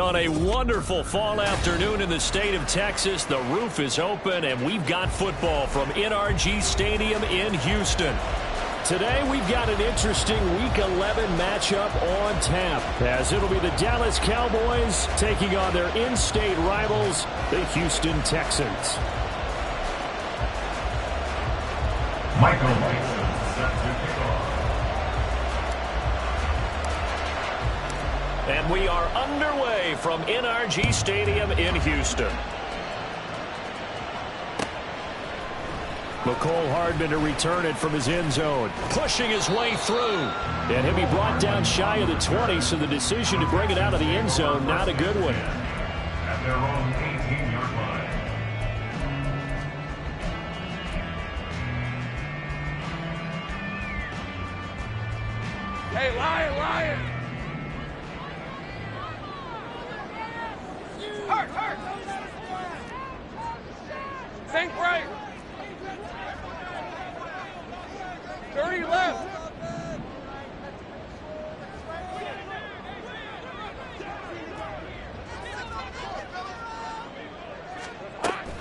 On a wonderful fall afternoon in the state of Texas, the roof is open, and we've got football from NRG Stadium in Houston. Today, we've got an interesting Week 11 matchup on tap, as it'll be the Dallas Cowboys taking on their in-state rivals, the Houston Texans. Michael Mason set to kick off. And we are underway from NRG Stadium in Houston. McCole Hardman to return it from his end zone, pushing his way through. And he'll be brought down shy of the 20, so the decision to bring it out of the end zone, not a good one. At their own 18-yard line. Hey, Lion! Hurt! Think right! 30 left!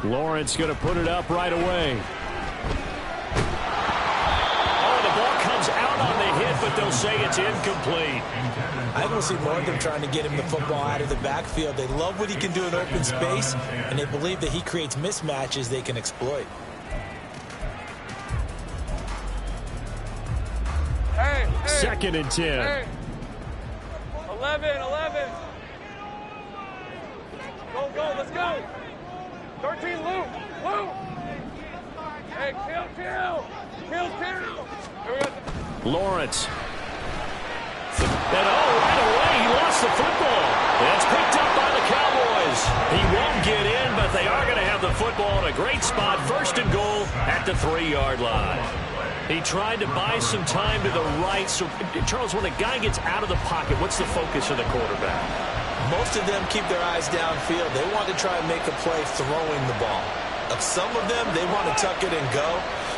Lawrence going to put it up right away. Oh, the ball comes out on the hit, but they'll say it's incomplete. I don't see more of them trying to get him the football out of the backfield. They love what he can do in open space, and they believe that he creates mismatches they can exploit. Hey, 2nd and 10. Hey. 11. Go, let's go. 13, Luke. Hey, kill. Lawrence. And right away, he lost the football. It's picked up by the Cowboys. He won't get in, but they are going to have the football in a great spot. 1st and goal at the 3-yard line. He tried to buy some time to the right. So, Charles, when a guy gets out of the pocket, what's the focus of the quarterback? Most of them keep their eyes downfield. They want to try and make a play throwing the ball. Some of them, they want to tuck it and go.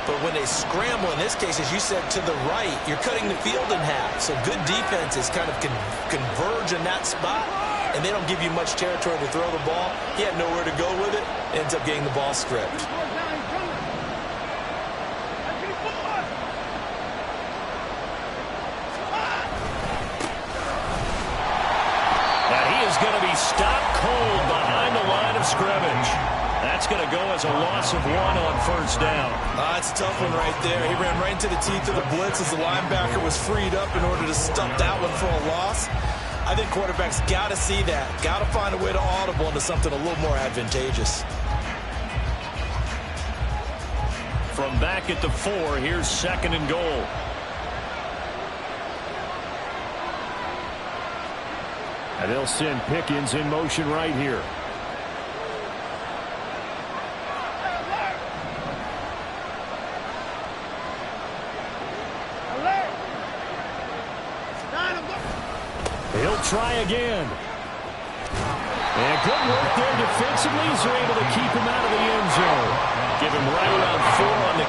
But when they scramble, in this case, as you said, to the right, you're cutting the field in half. So good defenses kind of converge in that spot, and they don't give you much territory to throw the ball. He had nowhere to go with it, ends up getting the ball stripped. Going to be stopped cold behind the line of scrimmage. That's going to go as a loss of 1 on 1st down. It's a tough one right there. He ran right into the teeth of the blitz as the linebacker was freed up in order to stop that one for a loss. I think quarterbacks got to see that. Got to find a way to audible into something a little more advantageous. From back at the 4, here's 2nd and goal. And they'll send Pickens in motion right here. He'll try again. And good work there defensively as they're able to keep him out of the end zone. Give him right around 4 on the...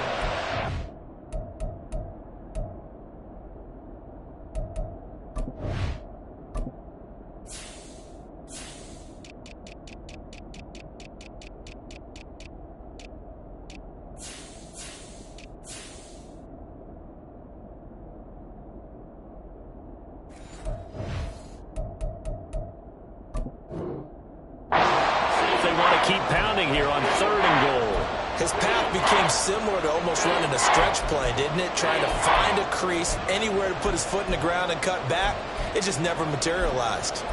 keep pounding here on 3rd and goal. His path became similar to almost running a stretch play, didn't it? Trying to find a crease, anywhere to put his foot in the ground and cut back. It just never materialized.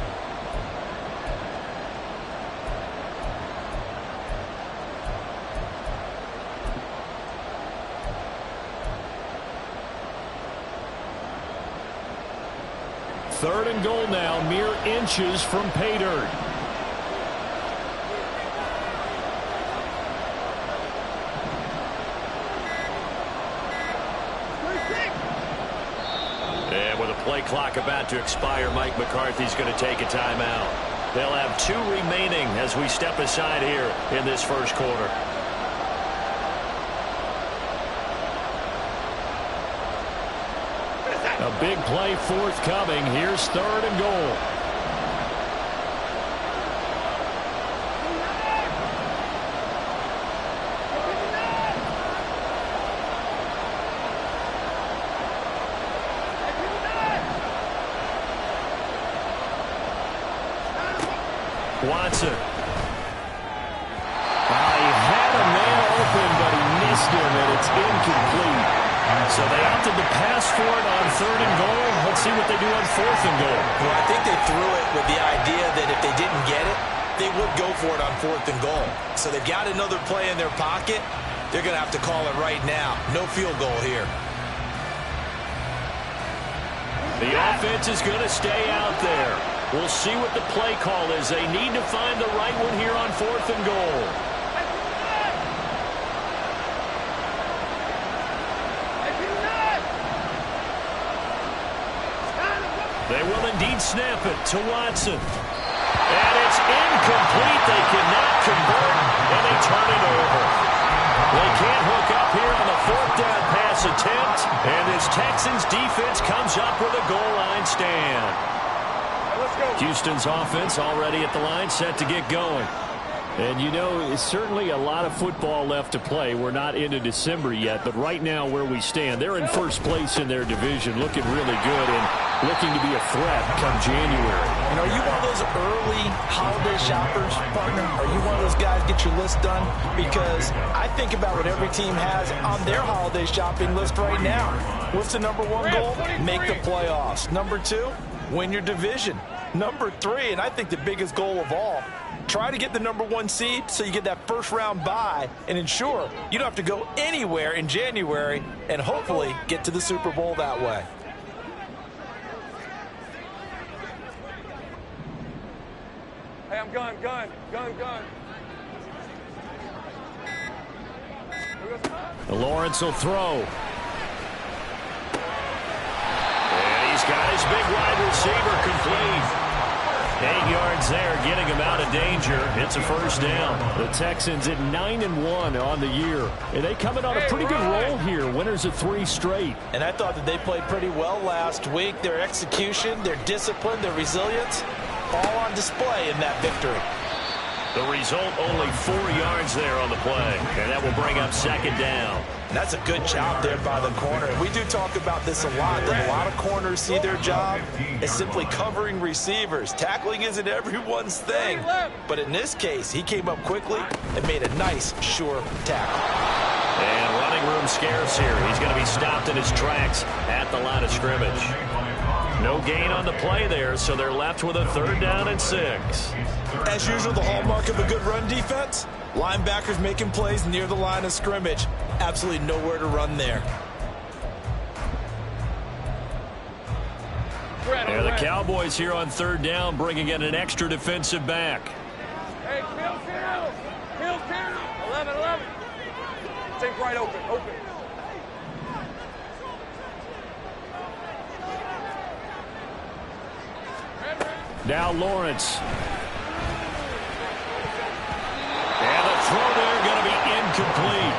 Third and goal now, mere inches from pay dirt. And with a play clock about to expire, Mike McCarthy's going to take a timeout. They'll have 2 remaining as we step aside here in this first quarter. A big play forthcoming. Here's 3rd and goal. Watson. He had a man open, but he missed him, and it's incomplete. So they opted to pass for it on 3rd and goal. Let's see what they do on 4th and goal. Well, I think they threw it with the idea that if they didn't get it, they would go for it on 4th and goal. So they've got another play in their pocket. They're going to have to call it right now. No field goal here. The offense is going to stay out there. We'll see what the play call is. They need to find the right one here on 4th and goal. They will indeed snap it to Watson. And it's incomplete. They cannot convert, and they turn it over. They can't hook up here on the 4th down pass attempt, and this Texans defense comes up with a goal line stand. Let's go. Houston's offense already at the line, set to get going. And, you know, it's certainly a lot of football left to play. We're not into December yet, but right now where we stand, they're in first place in their division, looking really good and looking to be a threat come January. And are you one of those early holiday shoppers, partner? Are you one of those guys get your list done? Because I think about what every team has on their holiday shopping list right now. What's the number 1 goal? Make the playoffs. Number 2, win your division. Number 3, and I think the biggest goal of all, try to get the number 1 seed so you get that first round bye and ensure you don't have to go anywhere in January and hopefully get to the Super Bowl that way. Hey, I'm gun. Lawrence will throw. And he's got his big wide receiver complete. 8 yards there, getting him out of danger. It's a first down. The Texans at 9-1 on the year. And they coming on a pretty good roll here. Winners of 3 straight. And I thought that they played pretty well last week. Their execution, their discipline, their resilience, all on display in that victory. The result, only 4 yards there on the play. And that will bring up 2nd down. And that's a good job there by the corner. And we do talk about this a lot, that a lot of corners see their job as simply covering receivers. Tackling isn't everyone's thing. But in this case, he came up quickly and made a nice, sure tackle. And running room scarce here. He's going to be stopped in his tracks at the line of scrimmage. No gain on the play there, so they're left with a 3rd down and 6. As usual, the hallmark of a good run defense, linebackers making plays near the line of scrimmage. Absolutely nowhere to run there. And the Cowboys here on 3rd down, bringing in an extra defensive back. Hey, kill. 11. Take right open. Now Lawrence. And the throw there going to be incomplete.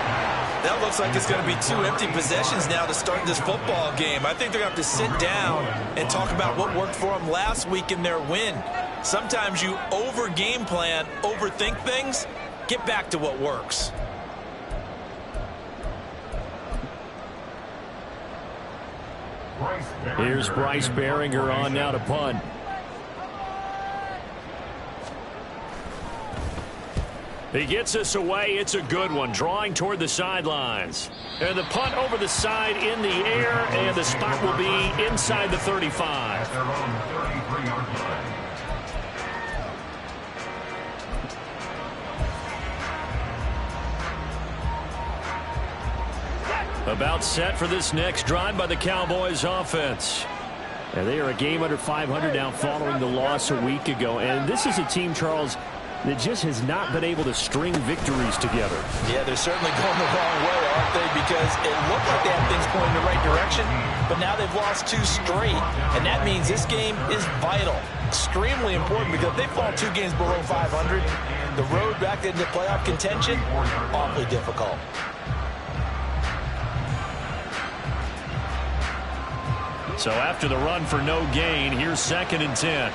That looks like it's going to be 2 empty possessions now to start this football game. I think they're going to have to sit down and talk about what worked for them last week in their win. Sometimes you over-game plan, overthink things. Get back to what works. Here's Bryce Baringer on now to punt. He gets us away. It's a good one. Drawing toward the sidelines. And the punt over the side in the air, and the spot will be inside the 35. About set for this next drive by the Cowboys offense. And they are a game under 500 now following the loss a week ago. And this is a team, Charles, that just has not been able to string victories together. Yeah, they're certainly going the wrong way, aren't they? Because it looked like they had things going in the right direction, but now they've lost 2 straight, and that means this game is vital, extremely important, because if they fall 2 games below 500, the road back into playoff contention, awfully difficult. So after the run for no gain, here's 2nd and 10.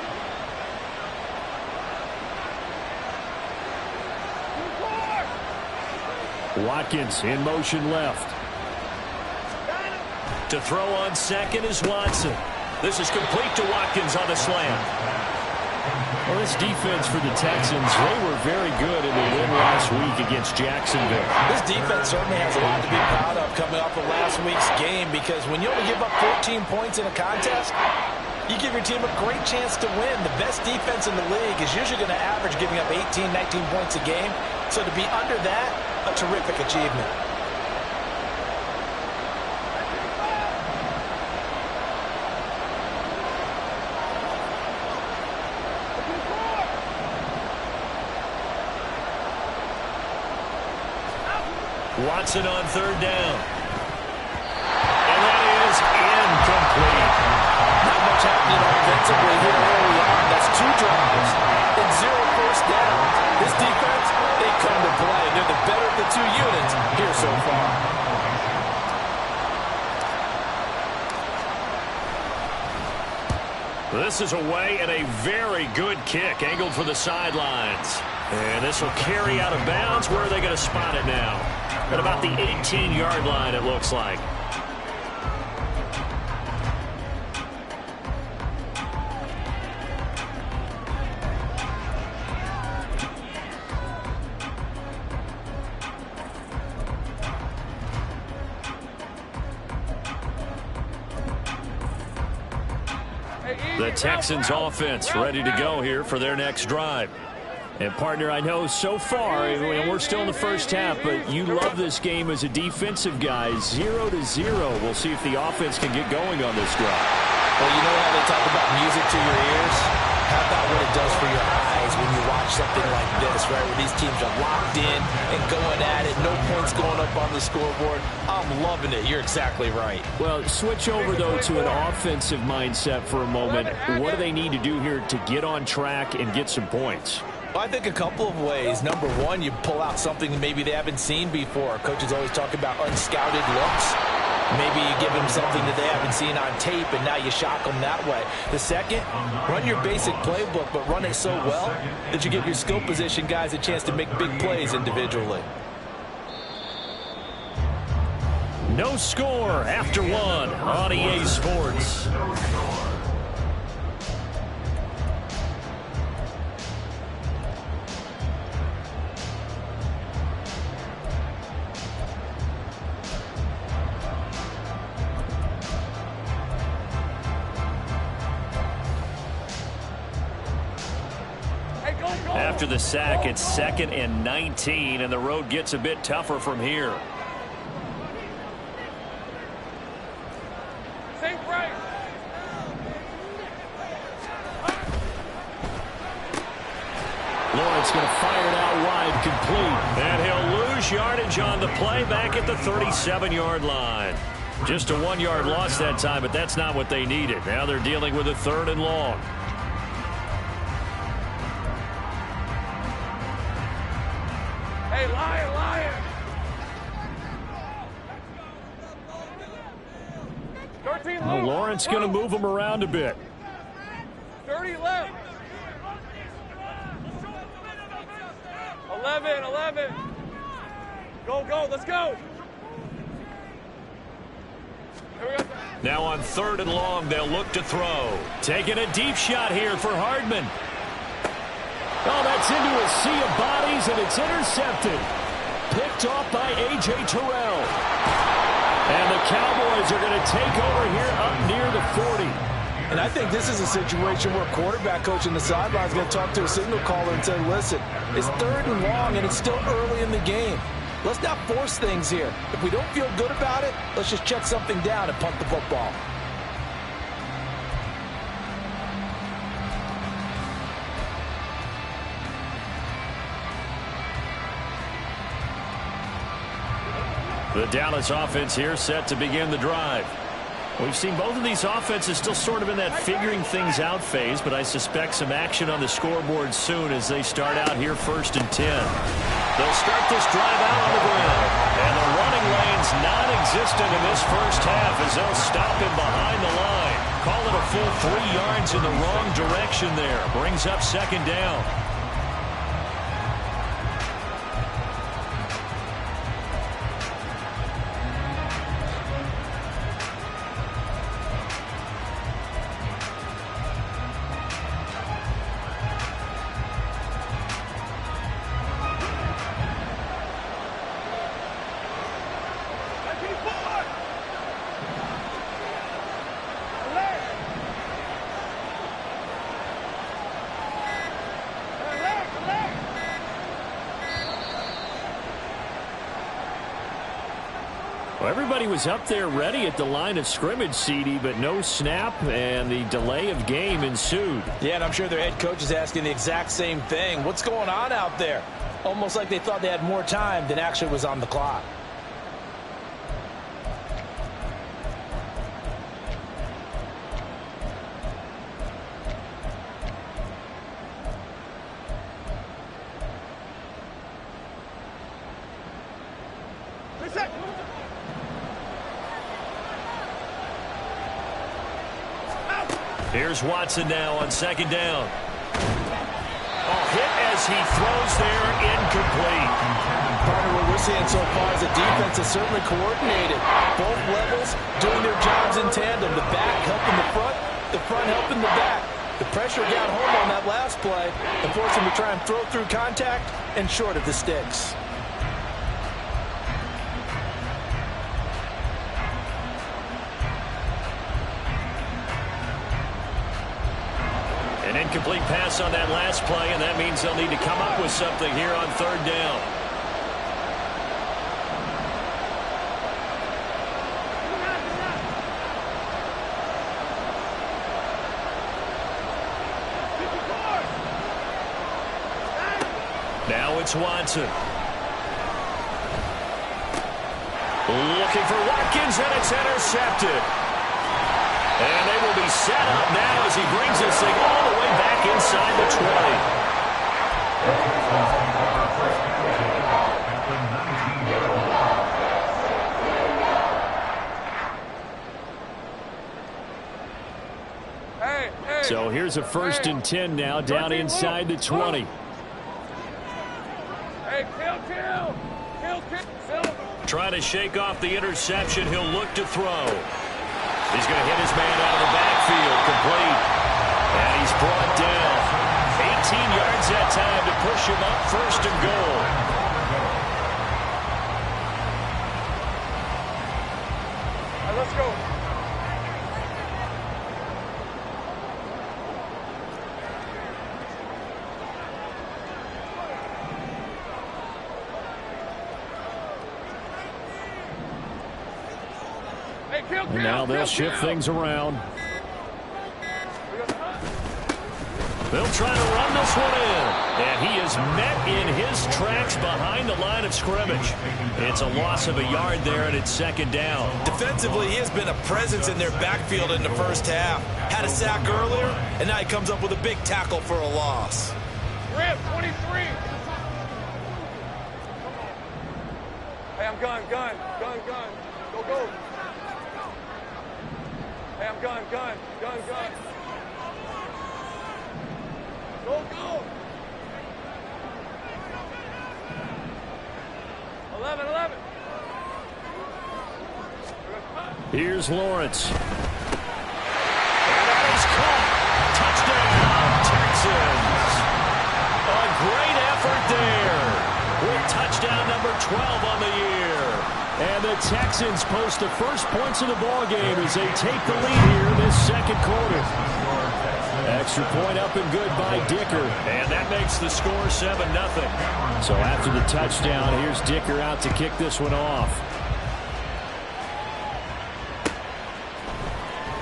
Watkins in motion left. To throw on 2nd is Watson. This is complete to Watkins on the slant. Well, this defense for the Texans, they were very good in the win last week against Jacksonville. This defense certainly has a lot to be proud of coming off of last week's game, because when you only give up 14 points in a contest, you give your team a great chance to win. The best defense in the league is usually going to average giving up 18, 19 points a game. So to be under that, a terrific achievement. Watson on third down. And that is incomplete. Not much happening offensively here early on. That's 2 drives and 0 first downs. This defense, they come to play. They're the better of the 2 units here so far. This is away and a very good kick, angled for the sidelines. And this will carry out of bounds. Where are they going to spot it now? At about the 18-yard line, it looks like. The Texans offense ready to go here for their next drive. And, partner, I know so far, and we're still in the first half, but you love this game as a defensive guy. 0-0. We'll see if the offense can get going on this drive. Well, you know how they talk about music to your ears? How about what it does for your eyes when you watch something like this, right, where these teams are locked in and going at it, no points going up on the scoreboard? I'm loving it. You're exactly right. Well, switch over, though, to an offensive mindset for a moment. What do they need to do here to get on track and get some points? Well, I think a couple of ways. Number one, you pull out something maybe they haven't seen before. Coaches always talk about unscouted looks. Maybe you give them something that they haven't seen on tape, and now you shock them that way. The second, run your basic playbook, but run it so well that you give your skill position guys a chance to make big plays individually. No score after one on EA Sports. After the sack, it's 2nd and 19, and the road gets a bit tougher from here. Lawrence going to fire it out wide, complete. And he'll lose yardage on the play back at the 37-yard line. Just a 1-yard loss that time, but that's not what they needed. Now they're dealing with a 3rd and long. Hey, Lion! 13 Well, Lawrence going to move them around a bit. 30 left. 11. Go, let's go. Now on 3rd and long, they'll look to throw. Taking a deep shot here for Hardman. Oh, that's into a sea of bodies, and it's intercepted. Picked off by A.J. Terrell. And the Cowboys are going to take over here up near the 40. And I think this is a situation where quarterback coach in the sideline is going to talk to a signal caller and say, listen, it's 3rd and long, and it's still early in the game. Let's not force things here. If we don't feel good about it, let's just check something down and punt the football. The Dallas offense here set to begin the drive. We've seen both of these offenses still sort of in that figuring things out phase, but I suspect some action on the scoreboard soon as they start out here 1st and 10. They'll start this drive out on the ground. And the running lane's non-existent in this first half as they'll stop him behind the line. Call it a full 3 yards in the wrong direction there. Brings up 2nd down. Well, everybody was up there ready at the line of scrimmage, CD, but no snap, and the delay of game ensued. Yeah, and I'm sure their head coach is asking the exact same thing. What's going on out there? Almost like they thought they had more time than actually was on the clock. Here's Watson now on second down. Hit as he throws there, incomplete. Partner, what we're seeing so far is the defense is certainly coordinated. Both levels doing their jobs in tandem. The back helping the front helping the back. The pressure got home on that last play and forced him to try and throw through contact and short of the sticks. An incomplete pass on that last play, and that means they'll need to come up with something here on third down. Now it's Watson. Looking for Watkins, and it's intercepted. And they will be set up now as he brings this thing all the way back inside the 20. So here's a 1st and 10 now, down inside the 20. Hey, kill. Trying to shake off the interception. He'll look to throw. He's going to hit his man out of the backfield, complete. And he's brought down. 18 yards that time to push him up 1st and goal. All right, let's go. And now they'll shift things around. They'll try to run this one in. And he is met in his tracks behind the line of scrimmage. It's a loss of a yard there, and it's 2nd down. Defensively, he has been a presence in their backfield in the first half. Had a sack earlier, and now he comes up with a big tackle for a loss. Rip, 23. Hey, I'm gun. Go. Hey, I'm gun. Go. 11. Here's Lawrence. And that is caught. Touchdown, Texans. A great effort there. With touchdown number 12 on the year. And the Texans post the first points of the ballgame as they take the lead here in this 2nd quarter. Extra point up and good by Dicker. And that makes the score 7-0. So after the touchdown, here's Dicker out to kick this one off.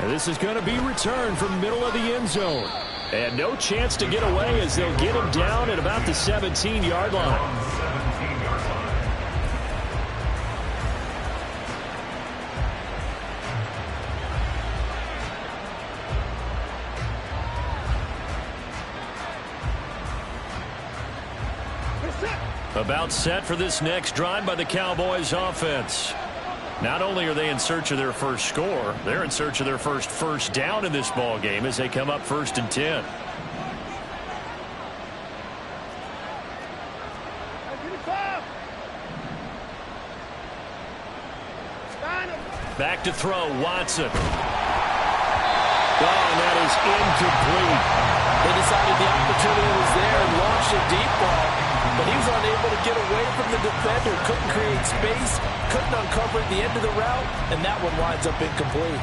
And this is going to be returned from middle of the end zone. And no chance to get away as they'll get him down at about the 17-yard line. About set for this next drive by the Cowboys offense. Not only are they in search of their first score, they're in search of their first down in this ball game as they come up 1st and 10. Back to throw, Watson. Oh, and that is incomplete. They decided the opportunity was there and launched a deep ball, but he was unable to get away from the defender, couldn't create space, couldn't uncover the end of the route, and that one winds up incomplete.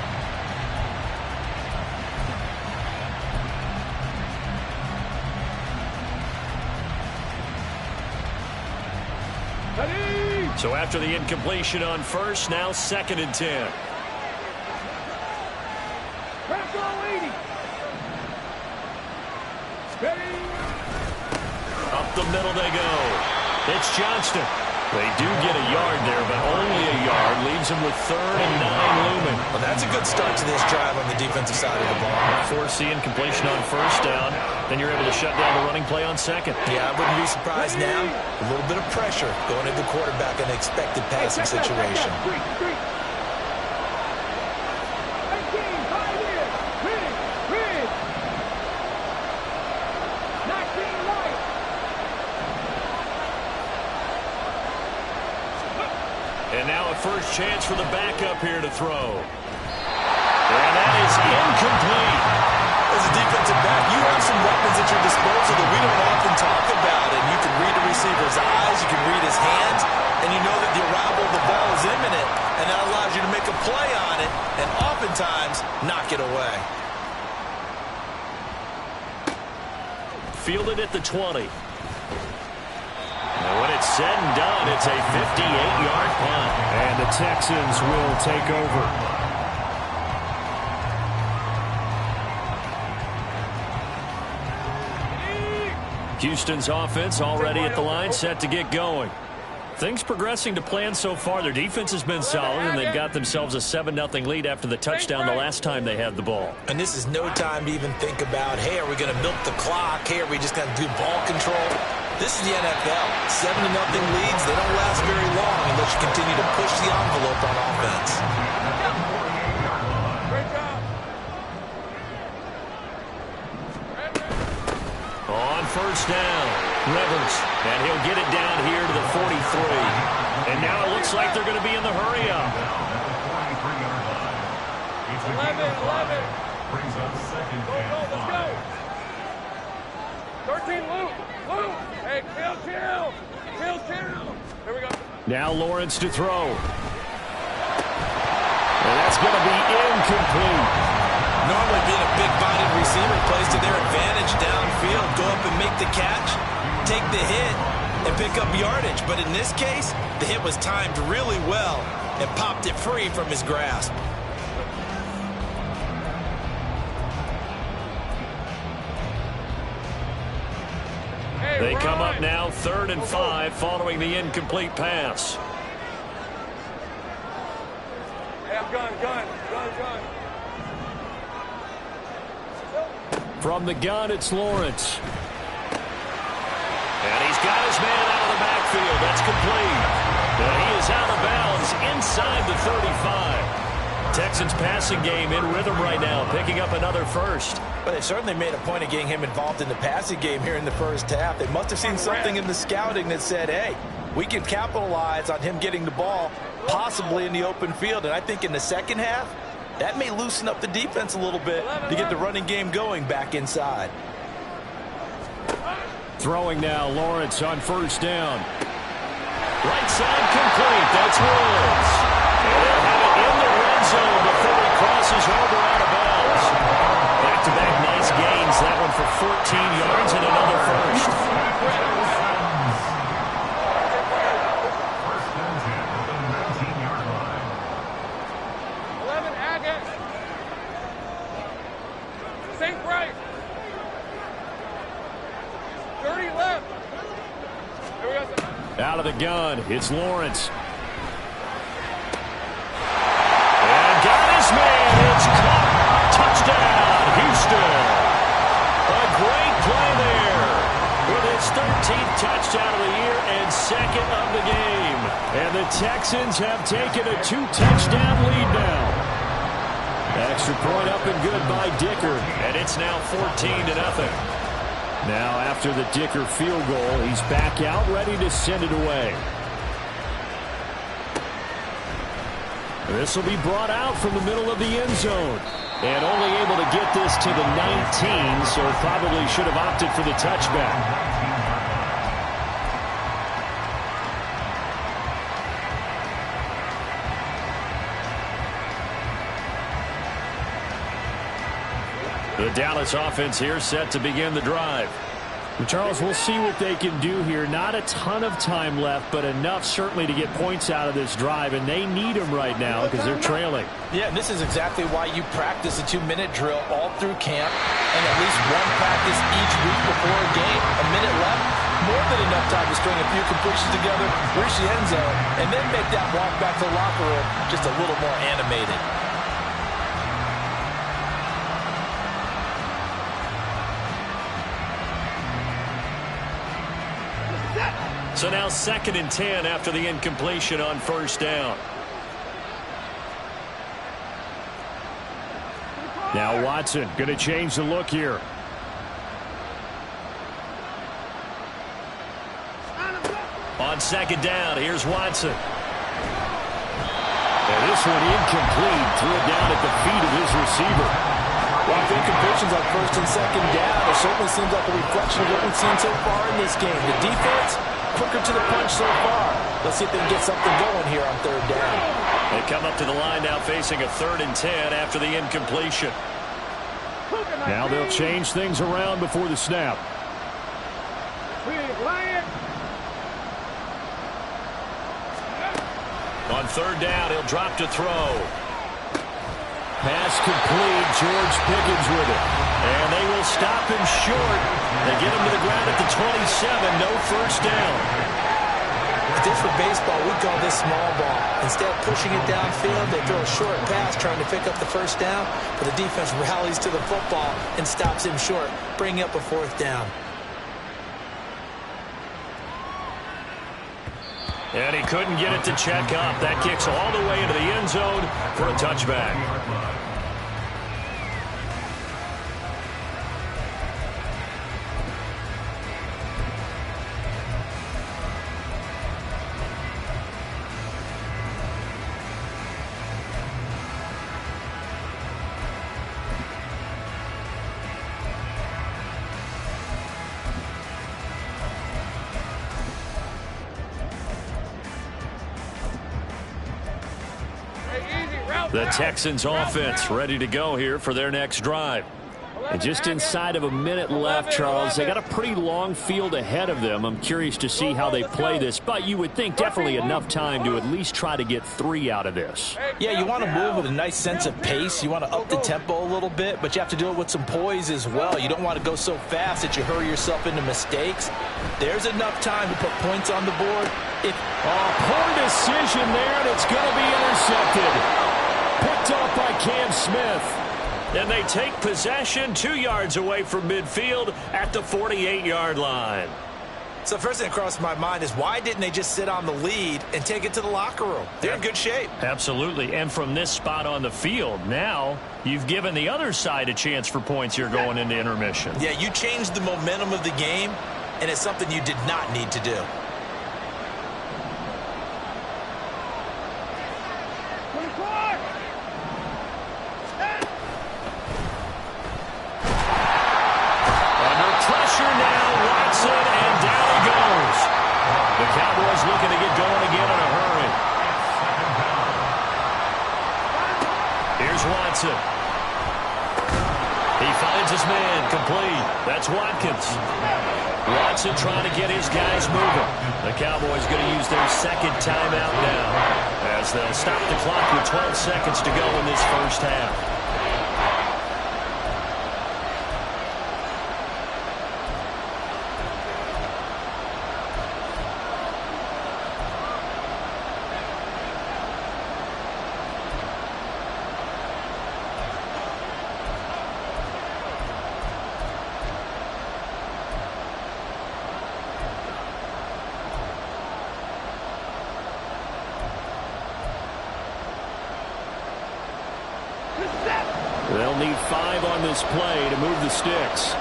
Ready? So after the incompletion on first, now 2nd and 10. Up the middle they go. It's Johnston. They do get a yard there, but only a yard. Leaves them with 3rd and 9 looming. Well, that's a good start to this drive on the defensive side of the ball. Force the incompletion on first down. Then you're able to shut down the running play on 2nd. Yeah, I wouldn't be surprised now. A little bit of pressure going into the quarterback in an expected passing situation. And now a first chance for the backup here to throw. And that is incomplete. As a defensive back, you have some weapons at your disposal that we don't often talk about. And you can read a receiver's eyes, you can read his hands, and you know that the arrival of the ball is imminent. And that allows you to make a play on it and oftentimes knock it away. Fielded at the 20. And when it's said and done, it's a 58-yard punt. And the Texans will take over. Houston's offense already at the line, set to get going. Things progressing to plan so far. Their defense has been solid, and they've got themselves a 7-0 lead after the touchdown the last time they had the ball. And this is no time to even think about, hey, are we going to milk the clock? Hey, are we just going to do ball control? This is the NFL. 7-0 leads, they don't last very long unless you continue to push the envelope on offense. Great job. On first down, Rivers, and he'll get it down here to the 43. And now it looks like they're going to be in the hurry-up. 11. Brings up 2nd and 5. Let's go. 13, Luke. Hey, chill. Here we go. Now Lawrence to throw. And that's going to be incomplete. Normally being a big-bodied receiver plays to their advantage downfield. Go up and make the catch, take the hit, and pick up yardage. But in this case, the hit was timed really well and popped it free from his grasp. They come up now 3rd and 5 following the incomplete pass. Hey, I'm gun. From the gun, it's Lawrence. And he's got his man out of the backfield. That's complete. And he is out of bounds inside the 35. Texans passing game in rhythm right now, picking up another first. Well, they certainly made a point of getting him involved in the passing game here in the first half. They must have seen something in the scouting that said, hey, we can capitalize on him getting the ball, possibly in the open field. And I think in the second half, that may loosen up the defense a little bit to get the running game going back inside. Throwing now, Lawrence on first down. Right side complete. That's Woods. And they'll have it in the red zone before he crosses over out of bounds. Back-to-back nice gains. That one for 14 yards and another first. First and 10 at the 19-yard line. 11, Agate. St. Price. 30 left. Here we go. Out of the gun, it's Lawrence. And got his man. It's caught. Touchdown, Houston. A great play there with his 13th touchdown of the year and 2nd of the game. And the Texans have taken a 2-touchdown lead now. Extra point up and good by Dicker. And it's now 14-0. Now after the Dicker field goal, he's back out ready to send it away. This will be brought out from the middle of the end zone. And only able to get this to the 19, so probably should have opted for the touchback. The Dallas offense here set to begin the drive. Well, Charles, we'll see what they can do here. Not a ton of time left, but enough certainly to get points out of this drive, and they need them right now because they're trailing. Yeah, and this is exactly why you practice a 2-minute drill all through camp and at least one practice each week before a game. A minute left, more than enough time to string a few completions together, reach the end zone, and then make that walk back to the locker room just a little more animated. So now 2nd and 10 after the incompletion on 1st down. Now Watson going to change the look here. On 2nd down, here's Watson. And this one incomplete. Threw it down at the feet of his receiver. Well, incompletions on 1st and 2nd down, it certainly seems like a reflection of what we've seen so far in this game. The defense, quicker to the punch so far. Let's see if they can get something going here on 3rd down. They come up to the line now facing a 3rd and 10 after the incompletion. Now they'll change things around before the snap. On 3rd down, he'll drop to throw. Pass complete. George Pickens with it. And they will stop him short. They get him to the ground at the 27. No 1st down. If this were baseball, we'd call this small ball. Instead of pushing it downfield, they throw a short pass trying to pick up the 1st down. But the defense rallies to the football and stops him short, bringing up a 4th down. And he couldn't get it to check up. That kicks all the way into the end zone for a touchback. The Texans offense ready to go here for their next drive. And just inside of a minute left, Charles, they got a pretty long field ahead of them. I'm curious to see how they play this, but you would think definitely enough time to at least try to get 3 out of this. Yeah, you want to move with a nice sense of pace. You want to up the tempo a little bit, but you have to do it with some poise as well. You don't want to go so fast that you hurry yourself into mistakes. There's enough time to put points on the board. Poor decision there, and it's going to be intercepted. Picked off by Cam Smith. And they take possession 2 yards away from midfield at the 48-yard line. So first thing that crossed my mind is why didn't they just sit on the lead and take it to the locker room? They're in good shape. Absolutely. And from this spot on the field, now you've given the other side a chance for points here going into intermission. Yeah, you changed the momentum of the game, and it's something you did not need to do. Cowboys looking to get going again in a hurry. Here's Watson. He finds his man complete. That's Watkins. Watson trying to get his guys moving. The Cowboys going to use their 2nd timeout now as they'll stop the clock with 12 seconds to go in this 1st half. They'll need 5 on this play to move the sticks.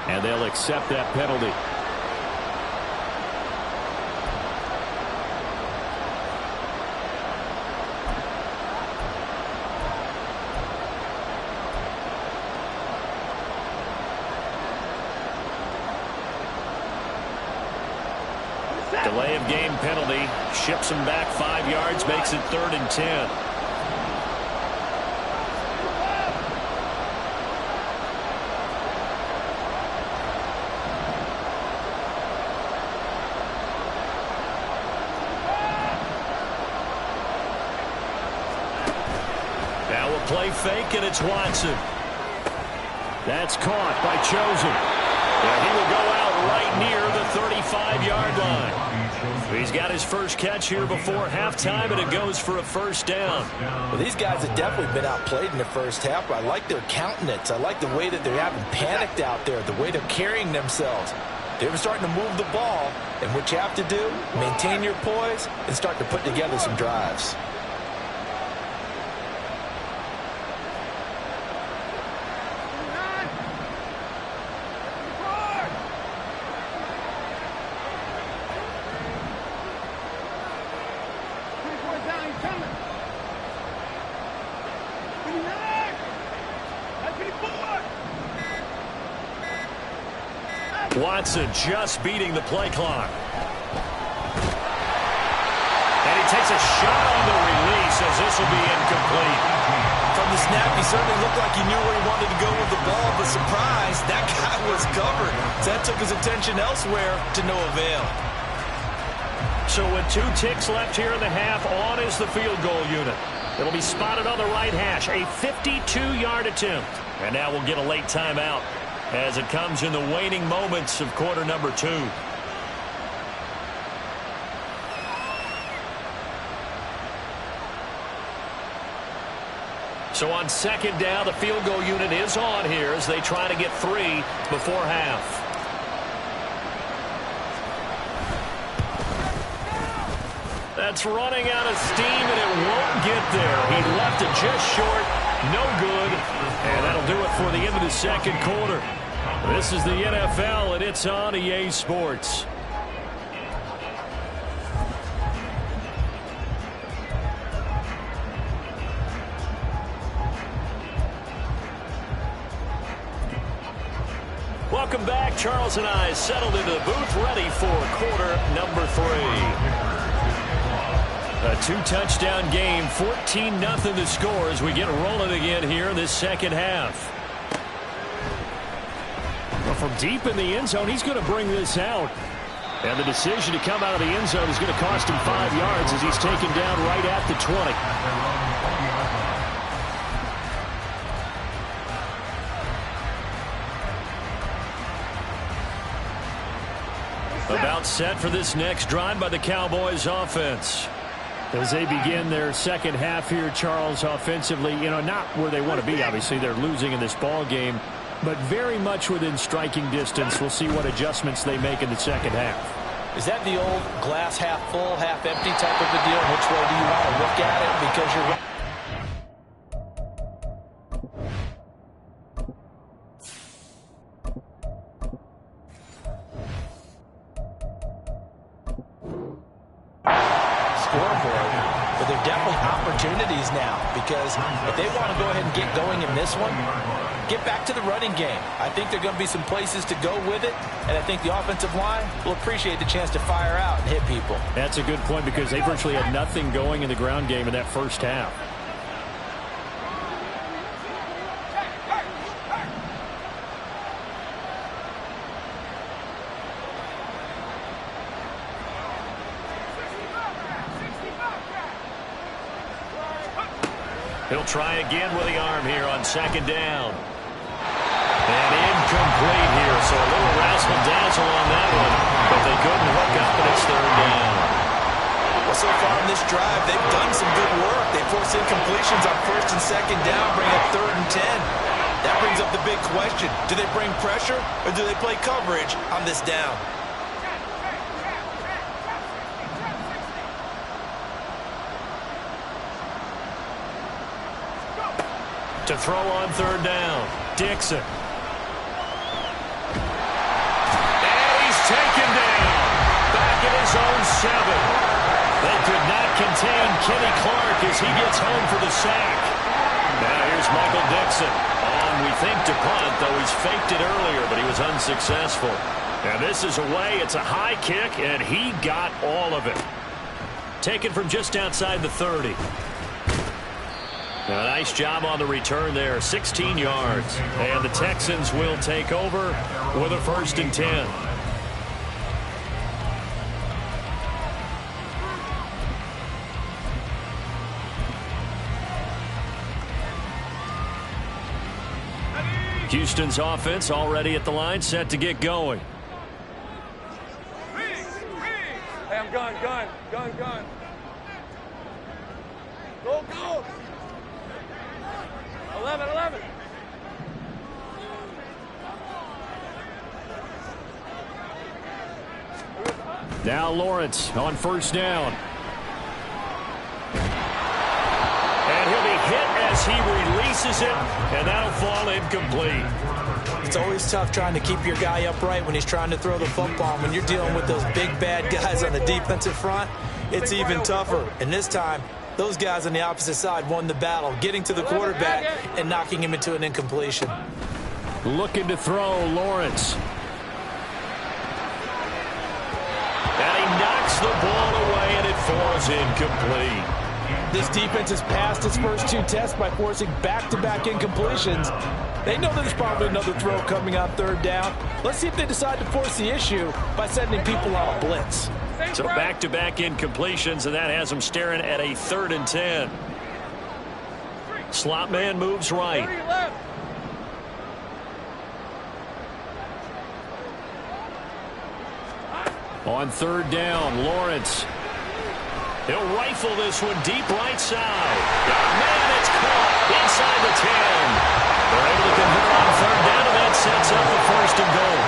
And they'll accept that penalty. Delay of game penalty. Ships him back 5 yards. Makes it 3rd and 10. Now a play fake, and it's Watson. That's caught by Chosen. And he will go out right near the 35-yard line. He's got his first catch here before halftime, and it goes for a first down. Well, these guys have definitely been outplayed in the first half, but I like their countenance. I like the way that they haven't panicked out there, the way they're carrying themselves. They're starting to move the ball, and what you have to do, maintain your poise and start to put together some drives. Watson just beating the play clock. And he takes a shot on the release as this will be incomplete. From the snap, he certainly looked like he knew where he wanted to go with the ball, but surprise, that guy was covered. So that took his attention elsewhere to no avail. So with 2 ticks left here in the half, on is the field goal unit. It'll be spotted on the right hash, a 52-yard attempt. And now we'll get a late timeout as it comes in the waning moments of quarter number 2. So on second down, the field goal unit is on here as they try to get 3 before half. That's running out of steam, and it won't get there. He left it just short. No good. And that'll do it for the end of the second quarter. This is the NFL, and it's on EA Sports. Welcome back. Charles and I settled into the booth, ready for quarter number 3. A 2-touchdown game, 14-0 the score as we get rolling again here in this second half. Well, from deep in the end zone, he's going to bring this out. And the decision to come out of the end zone is going to cost him 5 yards as he's taken down right at the 20. About set for this next drive by the Cowboys offense. As they begin their second half here, Charles, offensively, not where they want to be. Obviously, they're losing in this ball game, but very much within striking distance. We'll see what adjustments they make in the second half. Is that the old glass half full, half empty type of a deal? Which way do you want to look at it? Because you're scoreboard, but there are definitely opportunities now, because if they want to go ahead and get going in this one, get back to the running game. I think there are going to be some places to go with it, and I think the offensive line will appreciate the chance to fire out and hit people. That's a good point, because they virtually had nothing going in the ground game in that first half. He'll try again with the arm here on second down. And incomplete here, so a little razzle-dazzle on that one, but they couldn't hook up, and it's third down. Well, so far in this drive, they've done some good work. They forced incompletions on first and second down, bring up 3rd and 10. That brings up the big question. Do they bring pressure, or do they play coverage on this down? To throw on third down, Dixon. And he's taken down. Back at his own 7. They could not contain Kenny Clark as he gets home for the sack. Now here's Michael Dixon. On, we think, to punt, though he's faked it earlier, but he was unsuccessful. And this is away. It's a high kick, and he got all of it. Taken from just outside the 30. A nice job on the return there, 16 yards. And the Texans will take over with a 1st and 10. Houston's offense already at the line, set to get going. Hey, I'm gun. Go. 11. Now Lawrence on 1st down. And he'll be hit as he releases it, and that'll fall incomplete. It's always tough trying to keep your guy upright when he's trying to throw the football. When you're dealing with those big, bad guys on the defensive front, it's even tougher. And this time, those guys on the opposite side won the battle, getting to the quarterback and knocking him into an incompletion. Looking to throw, Lawrence. And he knocks the ball away, and it falls incomplete. This defense has passed its first 2 tests by forcing back-to-back incompletions. They know there's probably another throw coming on 3rd down. Let's see if they decide to force the issue by sending people on a blitz. So back-to-back incompletions, and that has them staring at a 3rd and 10. Slot man moves right. On 3rd down, Lawrence. He'll rifle this one deep right side. Man, it's caught inside the 10. They're able to convert on 3rd down, and that sets up the 1st and goal.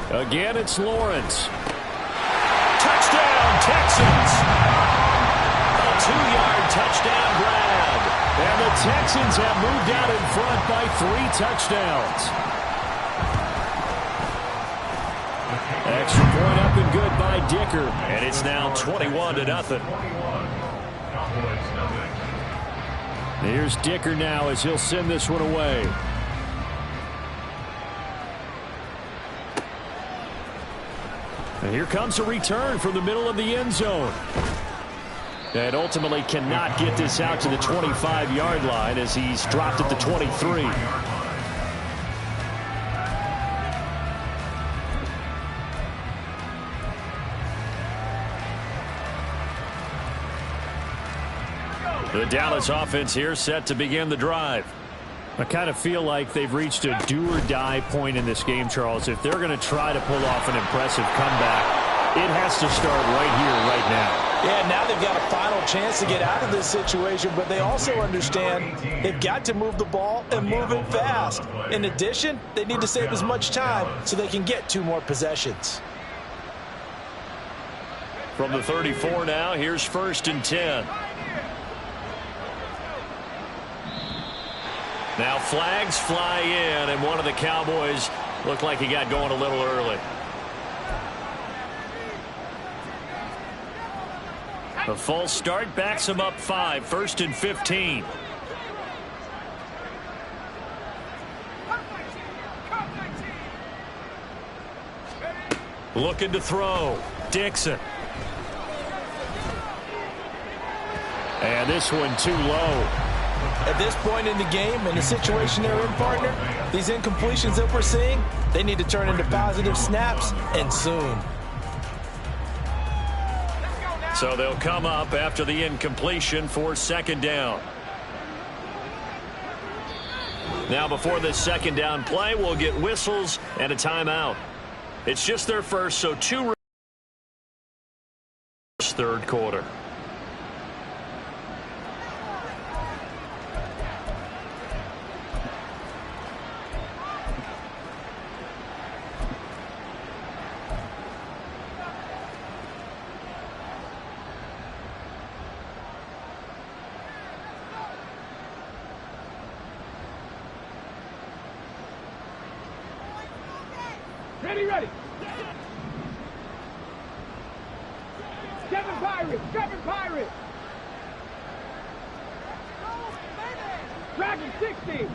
Again, it's Lawrence. Touchdown, Texans! A 2-yard touchdown grab. And the Texans have moved out in front by 3 touchdowns. Extra point up and good by Dicker. And it's now 21-0. Here's Dicker now as he'll send this one away. And here comes a return from the middle of the end zone. And ultimately cannot get this out to the 25-yard line as he's dropped at the 23. The Dallas offense here set to begin the drive. I kind of feel like they've reached a do-or-die point in this game, Charles. If they're going to try to pull off an impressive comeback, it has to start right here, right now. Yeah, now they've got a final chance to get out of this situation, but they also understand they've got to move the ball and move it fast. In addition, they need to save as much time so they can get 2 more possessions. From the 34 now, here's 1st and 10. Now flags fly in, and one of the Cowboys looked like he got going a little early. A false start backs him up 5, 1st and 15. Looking to throw. Dixon. And this one too low. At this point in the game, in the situation they're in, partner, these incompletions that we're seeing, they need to turn into positive snaps, and soon. So they'll come up after the incompletion for 2nd down. Now before this 2nd down play, we'll get whistles and a timeout. It's just their first, so 2 3rd quarter. Ready, ready. Kevin Pirate, Kevin Pirate. Dragon 60.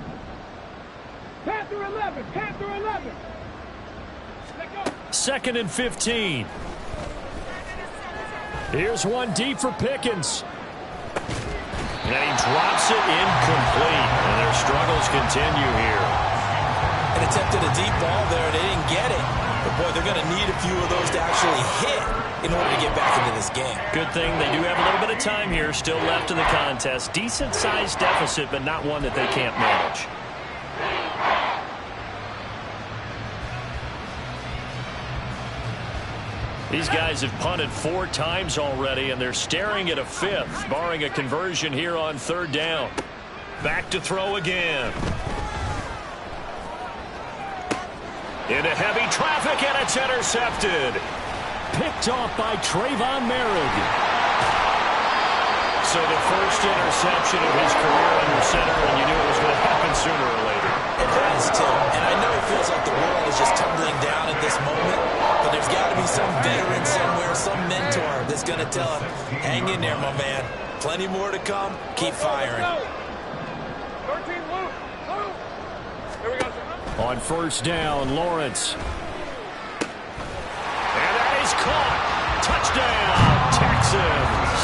Panther 11, Panther 11. Let go. 2nd and 15. Here's one deep for Pickens. And he drops it incomplete. And their struggles continue here. And attempted a deep ball there. They didn't get it. But, boy, they're going to need a few of those to actually hit in order to get back into this game. Good thing they do have a little bit of time here still left in the contest. Decent-sized deficit, but not one that they can't manage. These guys have punted 4 times already, and they're staring at a 5th, barring a conversion here on 3rd down. Back to throw again. Into heavy traffic, and it's intercepted. Picked off by Trayvon Merrick. So the first interception of his career under center, and you knew it was going to happen sooner or later. It has to. And I know it feels like the world is just tumbling down at this moment, but there's got to be some veteran somewhere, some mentor that's going to tell him, hang in there, my man. Plenty more to come. Keep firing. 13, Luke. Luke. Here we go, sir. On 1st down, Lawrence. And that is caught. Touchdown, Texans.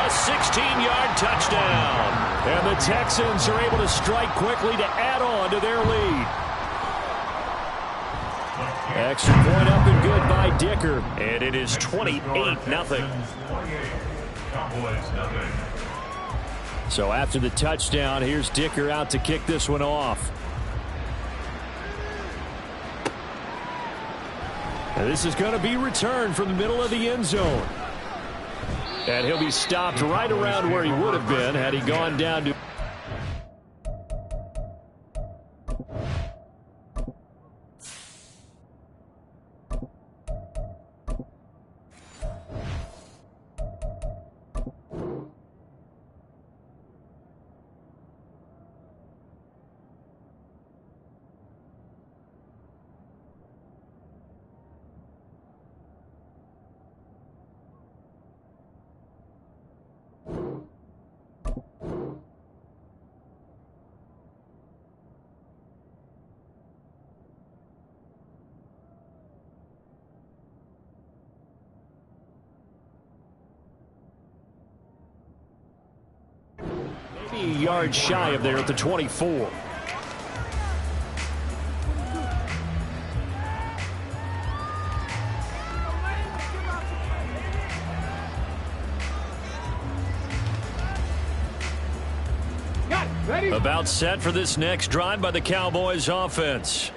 A 16-yard touchdown. And the Texans are able to strike quickly to add on to their lead. Extra point up and good by Dicker. And it is 28-0. So after the touchdown, here's Dicker out to kick this one off. And this is going to be returned from the middle of the end zone. And he'll be stopped right around where he would have been had he gone down to... A yard shy of there at the 24. About set for this next drive by the Cowboys offense.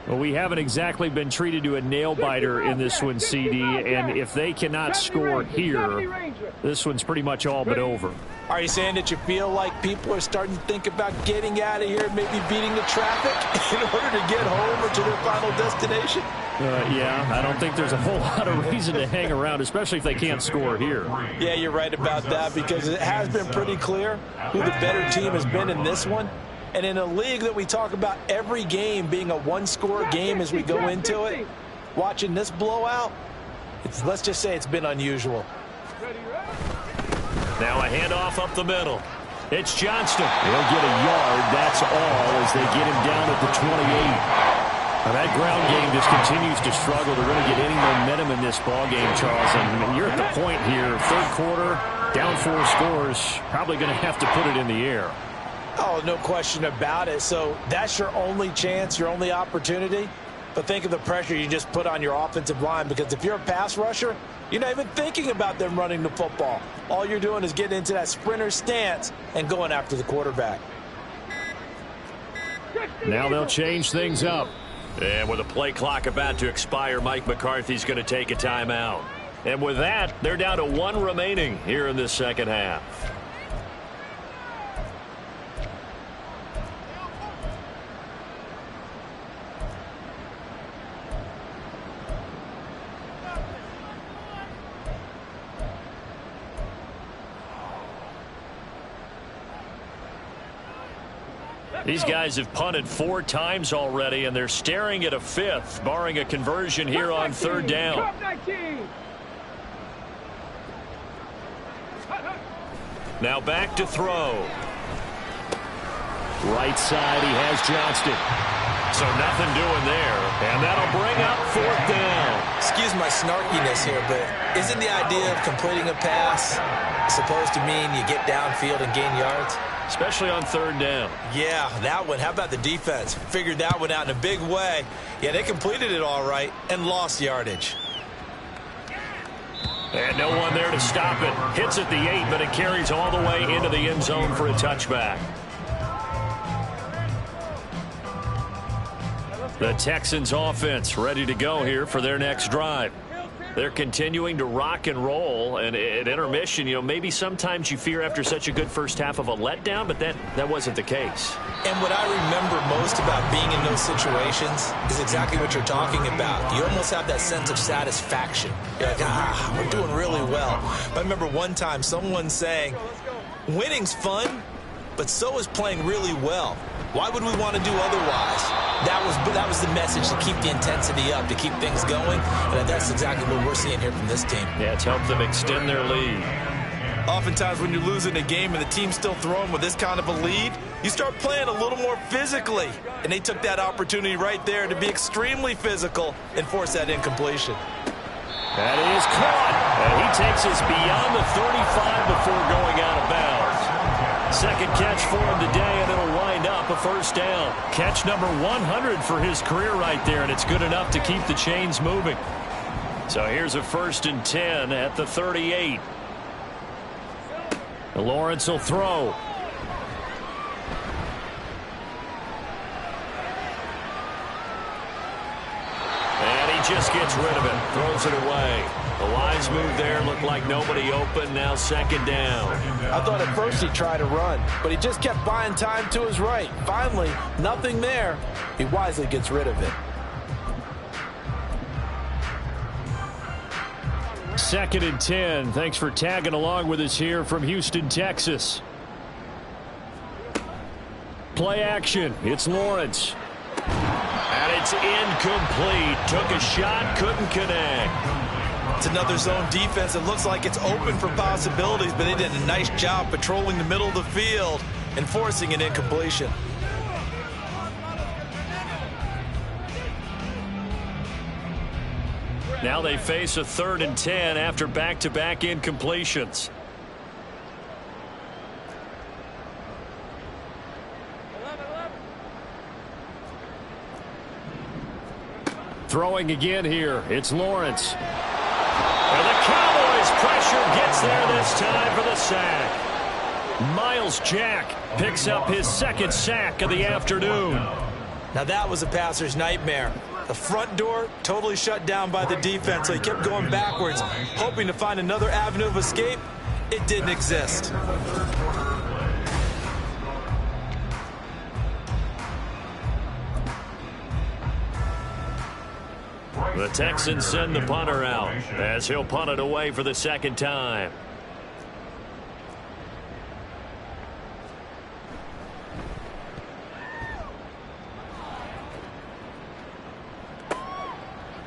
Well, we haven't exactly been treated to a nail-biter in this one, CD, and if they cannot score here, this one's pretty much all but over. Are you saying that you feel like people are starting to think about getting out of here, maybe beating the traffic in order to get home or to their final destination? Yeah, I don't think there's a whole lot of reason to hang around, especially if they can't score here. Yeah, you're right about that, because it has been pretty clear who the better team has been in this one. And in a league that we talk about every game being a one-score game as we go into it, watching this blowout, let's just say it's been unusual. Now a handoff up the middle. It's Johnston. He'll get a yard, that's all, as they get him down at the 28. Now that ground game just continues to struggle to really get any momentum in this ball game, Charles. And you're at the point here, 3rd quarter, down 4 scores, probably going to have to put it in the air. Oh, no question about it. So that's your only chance, your only opportunity. But think of the pressure you just put on your offensive line, because if you're a pass rusher, you're not even thinking about them running the football. All you're doing is getting into that sprinter stance and going after the quarterback. Now they'll change things up. And with the play clock about to expire, Mike McCarthy's going to take a timeout. And with that, they're down to 1 remaining here in this second half. These guys have punted 4 times already, and they're staring at a 5th, barring a conversion here on 3rd down. Now back to throw. Right side, he has Johnston. So nothing doing there, and that'll bring up 4th down. Excuse my snarkiness here, but isn't the idea of completing a pass supposed to mean you get downfield and gain yards? Especially on 3rd down. Yeah, that one. How about the defense? Figured that one out in a big way. Yeah, they completed it all right and lost yardage. And no one there to stop it. Hits at the 8, but it carries all the way into the end zone for a touchback. The Texans offense ready to go here for their next drive. They're continuing to rock and roll, and at intermission, you know, maybe sometimes you fear after such a good first half of a letdown, but that wasn't the case. And what I remember most about being in those situations is exactly what you're talking about. You almost have that sense of satisfaction. You're like, we're doing really well. But I remember one time someone saying, winning's fun, but so is playing really well. Why would we want to do otherwise? That was the message, to keep the intensity up, to keep things going. And that's exactly what we're seeing here from this team. Yeah, it's helped them extend their lead. Oftentimes when you're losing a game and the team's still throwing with this kind of a lead, you start playing a little more physically. And they took that opportunity right there to be extremely physical and force that incompletion. That is caught. And he takes us beyond the 35 before going out of bounds. Second catch for him today, and it'll wind up a 1st down. Catch number 100 for his career right there, and it's good enough to keep the chains moving. So here's a 1st and 10 at the 38. Lawrence will throw. And he just gets rid of it, throws it away. The wise move there, looked like nobody open, now 2nd down. I thought at first he'd try to run, but he just kept buying time to his right. Finally, nothing there. He wisely gets rid of it. 2nd and 10. Thanks for tagging along with us here from Houston, Texas. Play action. It's Lawrence. And it's incomplete. Took a shot, couldn't connect. It's another zone defense. It looks like it's open for possibilities, but they did a nice job patrolling the middle of the field and forcing an incompletion. Now they face a 3rd and 10 after back-to-back incompletions. Throwing again here. It's Lawrence. And the Cowboys pressure gets there this time for the sack. Myles Jack picks up his 2nd sack of the afternoon. Now that was a passer's nightmare. The front door totally shut down by the defense, so he kept going backwards, hoping to find another avenue of escape. It didn't exist. The Texans send the punter out as he'll punt it away for the 2nd time.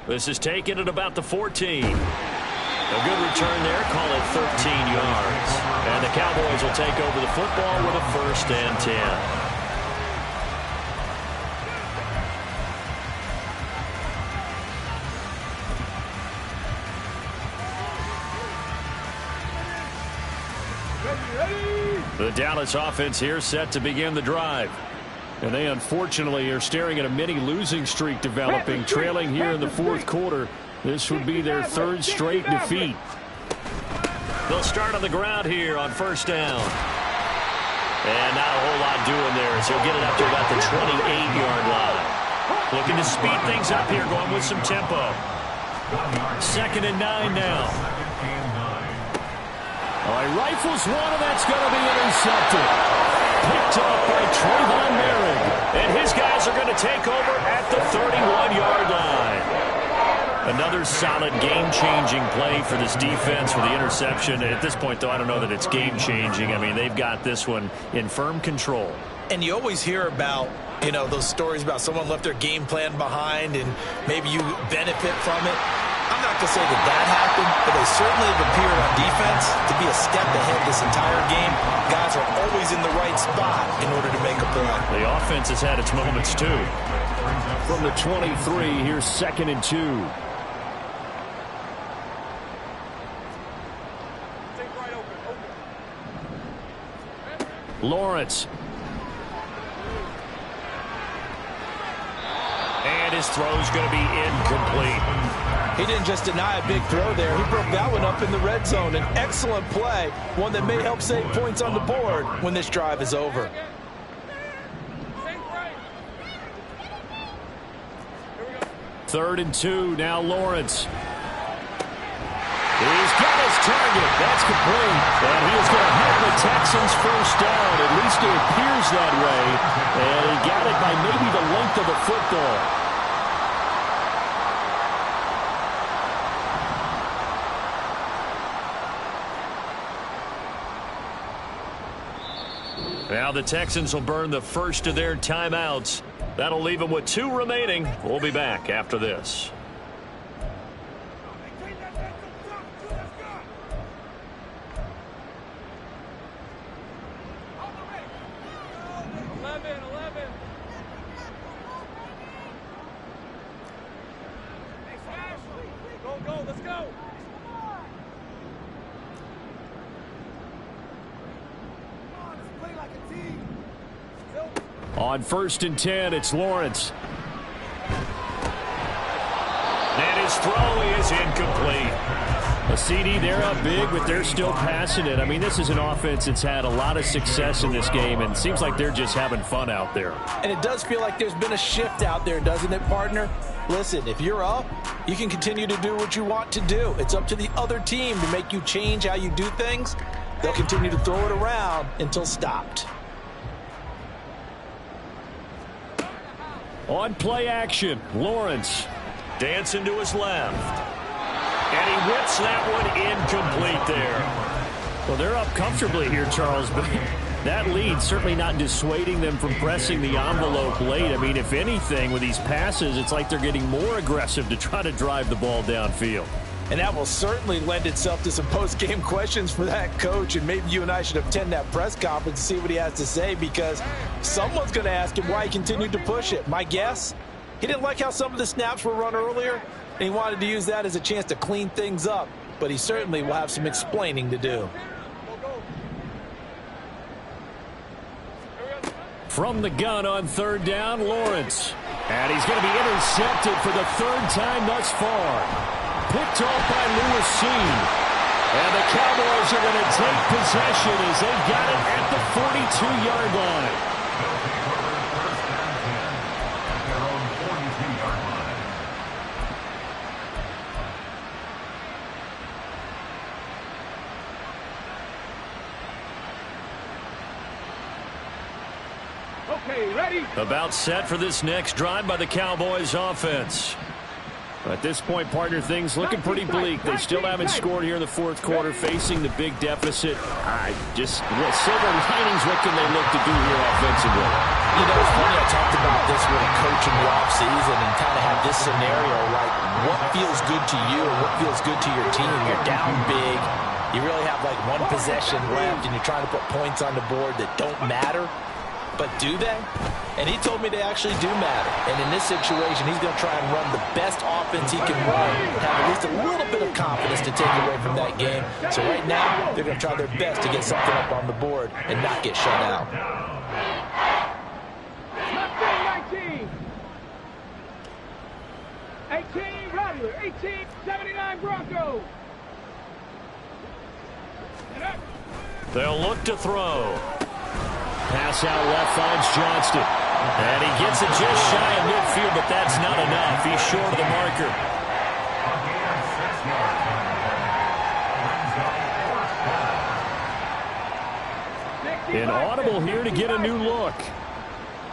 This is taken at about the 14. A good return there. Call it 13 yards. And the Cowboys will take over the football with a 1st and 10. The Dallas offense here set to begin the drive. And they unfortunately are staring at a mini losing streak developing, trailing here in the 4th quarter. This would be their 3rd straight defeat. They'll start on the ground here on 1st down. And not a whole lot doing there as he'll get it up to about the 28-yard line. Looking to speed things up here, going with some tempo. 2nd and 9 now. All right, rifles one, and that's going to be intercepted. Picked up by Trayvon Merrick. And his guys are going to take over at the 31-yard line. Another solid game-changing play for this defense with the interception. At this point, though, I don't know that it's game-changing. I mean, they've got this one in firm control. And you always hear about, you know, those stories about someone left their game plan behind and maybe you benefit from it. I'm not going to say that that happened, but they certainly have appeared on defense to be a step ahead this entire game. Guys are always in the right spot in order to make a play. The offense has had its moments, too. From the 23, here's 2nd and 2. Lawrence. And his throw's going to be incomplete. He didn't just deny a big throw there. He broke that one up in the red zone. An excellent play, one that may help save points on the board when this drive is over. 3rd and 2, now Lawrence. He's got his target. That's complete. And he is going to have the Texans first down. At least it appears that way. And he got it by maybe the length of the football. Now the Texans will burn the first of their timeouts. That'll leave them with 2 remaining. We'll be back after this. On 1st and 10, it's Lawrence. And his throw is incomplete. A CD, they're up big, but they're still passing it. I mean, this is an offense that's had a lot of success in this game, and it seems like they're just having fun out there. And it does feel like there's been a shift out there, doesn't it, partner? Listen, if you're up, you can continue to do what you want to do. It's up to the other team to make you change how you do things. They'll continue to throw it around until stopped. On play action, Lawrence dancing to his left. And he whips that one incomplete there. Well, they're up comfortably here, Charles, but that lead certainly not dissuading them from pressing the envelope late. I mean, if anything, with these passes, it's like they're getting more aggressive to try to drive the ball downfield. And that will certainly lend itself to some post-game questions for that coach. And maybe you and I should attend that press conference and see what he has to say, because someone's going to ask him why he continued to push it. My guess, he didn't like how some of the snaps were run earlier, and he wanted to use that as a chance to clean things up. But he certainly will have some explaining to do. From the gun on 3rd down, Lawrence. And he's going to be intercepted for the 3rd time thus far. Picked off by Lewis Cine. And the Cowboys are going to take possession as they got it at the 42-yard line. Their own 42-yard line. Okay, ready? About set for this next drive by the Cowboys offense. At this point, partner, things looking pretty bleak. They still haven't scored here in the 4th quarter, facing the big deficit. Silver linings, what can they look to do here offensively? You know, it's funny, I talked about this with a coach in the offseason and kind of had this scenario, like what feels good to you and what feels good to your team. You're down big. You really have like 1 possession left, and you're trying to put points on the board that don't matter. But do they? And he told me they actually do matter. And in this situation, he's going to try and run the best offense he can run, have at least a little bit of confidence to take away from that game. So right now, they're going to try their best to get something up on the board and not get shut out. 19. 18, Rattler. 18, 79, Broncos. They'll look to throw. Pass out left finds Johnston. And he gets it just shy of midfield, but that's not enough. He's short of the marker. Inaudible here to get a new look.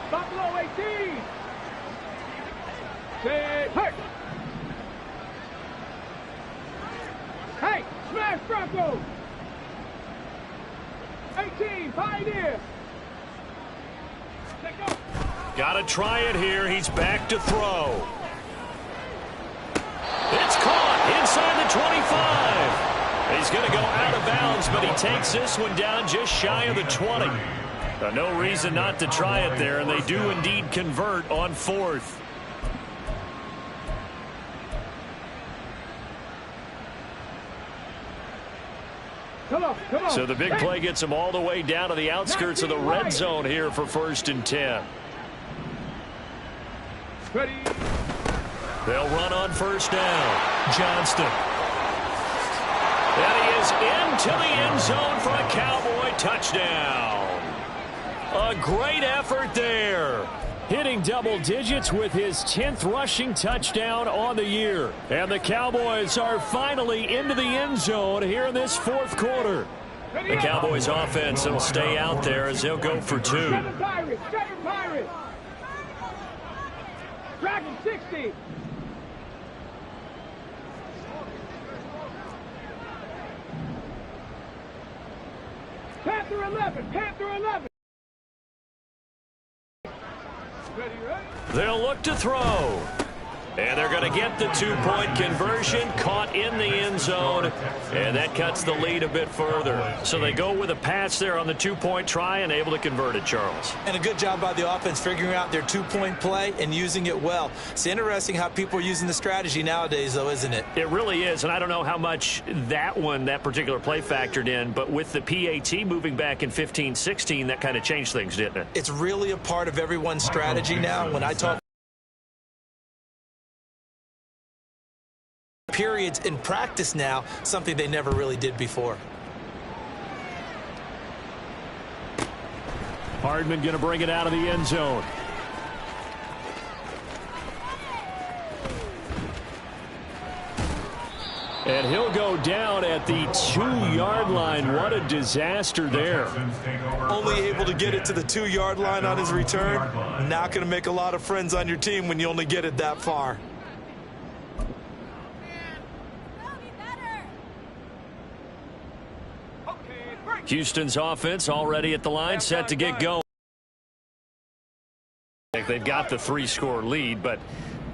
Buffalo 18. Say, hey! Hey, smash Broncos! 18, Pioneer! Got to try it here. He's back to throw. It's caught inside the 25. He's going to go out of bounds, but he takes this one down just shy of the 20. No reason not to try it there, and they do indeed convert on 4th. Come on. So the big play gets them all the way down to the outskirts of the red zone here for 1st and 10. Ready. They'll run on 1st down. Johnston. And he is into the end zone for a Cowboy touchdown. A great effort there. Hitting double digits with his 10th rushing touchdown on the year. And the Cowboys are finally into the end zone here in this 4th quarter. The Cowboys offense will stay out there as they'll go for 2. Seven Pirates. Dragon 60. Panther 11. Ready. They'll look to throw. And they're going to get the 2-point conversion, caught in the end zone, and that cuts the lead a bit further. So they go with a pass there on the 2-point try and able to convert it, Charles. And a good job by the offense figuring out their 2-point play and using it well. It's interesting how people are using the strategy nowadays, though, isn't it? It really is, and I don't know how much that particular play factored in, but with the PAT moving back in 15-16, that kind of changed things, didn't it? It's really a part of everyone's strategy now. When I talk periods in practice now, something they never really did before. Hardman going to bring it out of the end zone. And he'll go down at the 2-yard line. What a disaster there. Only able to get it to the 2-yard line on his return. Not going to make a lot of friends on your team when you only get it that far. Houston's offense already at the line, set to get going. They've got the 3-score lead, but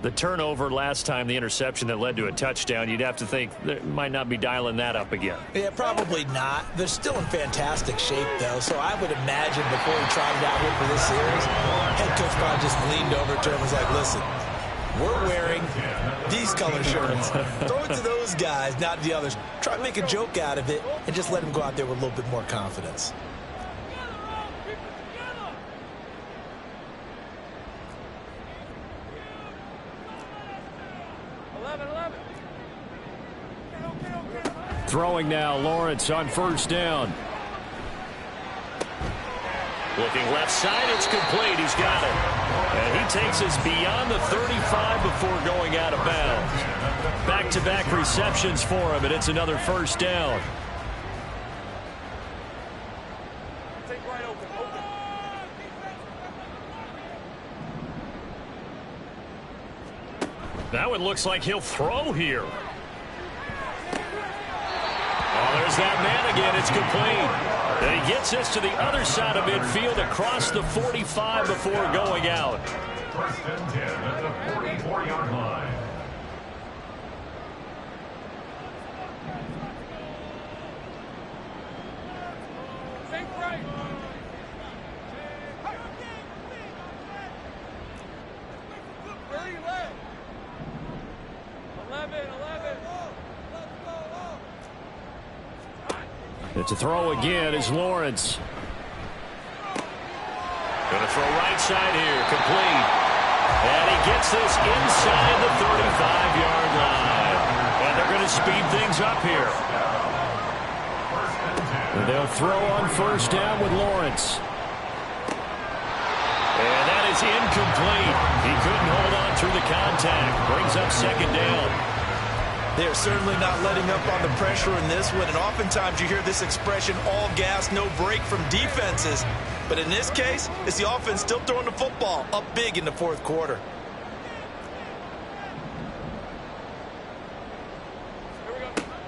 the turnover last time, the interception that led to a touchdown, you'd have to think they might not be dialing that up again. Yeah, probably not. They're still in fantastic shape, though, so I would imagine before he tried it out here for this series, head coach probably just leaned over to him and was like, listen, we're wearing these color shirts. Throw it to those guys, not the others. Try to make a joke out of it and just let them go out there with a little bit more confidence. Throwing now, Lawrence on 1st down. Looking left side, it's complete. He's got it. And he takes us beyond the 35 before going out of bounds. Back-to-back receptions for him, and it's another 1st down. That one looks like he'll throw here. Oh, there's that man again. It's complete. And he gets us to the other side of midfield across the 45 before going out. 1st and 10 at the 44-yard line. To throw again is Lawrence. Going to throw right side here, complete. And he gets this inside the 35-yard line. And they're going to speed things up here. And they'll throw on 1st down with Lawrence. And that is incomplete. He couldn't hold on through the contact. Brings up 2nd down. They're certainly not letting up on the pressure in this one, and oftentimes you hear this expression, all gas, no break from defenses. But in this case, it's the offense still throwing the football up big in the 4th quarter.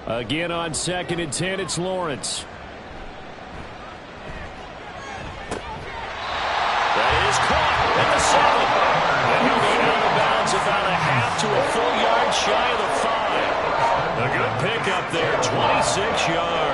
Again on 2nd and 10, it's Lawrence. That is caught. shy of the 5. A good pickup there, 26 yards.